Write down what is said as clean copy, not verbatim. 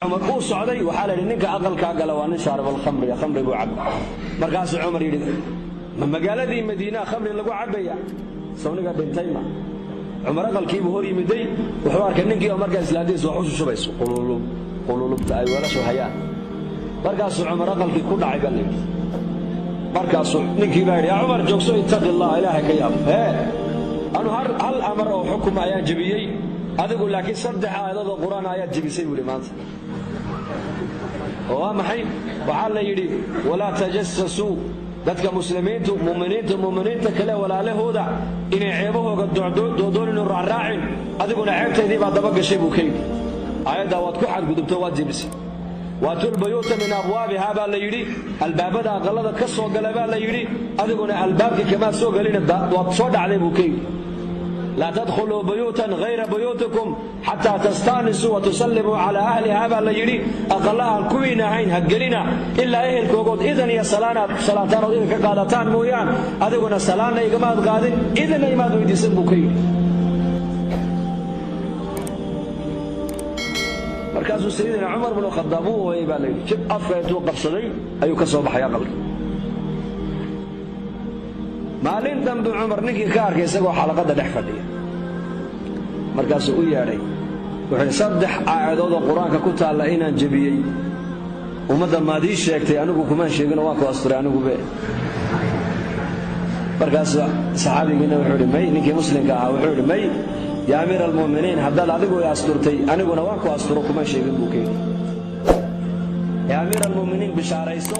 عمر uu socday waxa la yiri ninka aqalka gala waa nin shaarib al-khamri khamri buu cab markaas Umar yiri magaaladii Madiina khamri lagu cabaya sawniga dhintayma Umar aqalkii buu hor yimiday wuxuu arkay ninkii oo markaas islaadiis wax u shubayso qululub ay wala soo hayaan markaas Umar aqalkii ku dhacay gal markaas ninkii baa yiri Umar joogso ittaqi Allah ilaahay ka yaab anu hal amar oo xukum ayaan jabiyay adigu laakiin saddex aayado quraan ayaa jabisay wili maanta oo maxay waxa la yiri wala tajassasu dadka muslimiintu muuminiinta kale walaalahooda inay ceebahooga doodoonin raacin adiguna ceebteedii baa daba gashay buu keenay aayada waad ku xadgudubto waad jabisay waatul bayuta min abwaabiha baa la yiri albaabada aqalada ka soo galay baa la yiri adiguna albaabki kama soo galina waad soo dhacday buu keenay لا تدخلوا بيوتا غير بيوتكم حتى تستانسوا وتسلموا على أهلها بل يري أقلها الكوين هين هجرنا إلا أهل كوجود إذن يا صلاتان وإذن كقالتان مويان أذقنا سلانا يجماعة قادين إذن ما دويد يسمو كير مركز سيدنا عمر بن الخطاب هو يبالي شوف أفكار توقف صدي أيو كسب حياة قبل maalin dambe Umar ninkii ka arkay isagoo xalaqada dhex fadhiya markaas uu yeeray wuxuu saddex aayadood oo quraanka ku taala inaan jabiyay umada maadii sheegtay anigu kuma sheegin waa ku asturay anigu be markaas saxaabigiina wuxuu yiri may ninkii muslimka ah wuxuu yiri may yaa amir al-mu'miniin hadal adigu ay asturtay aniguna waan ku asturo kuma sheegin buu keenay yaa amir al-mu'miniin bishaarayso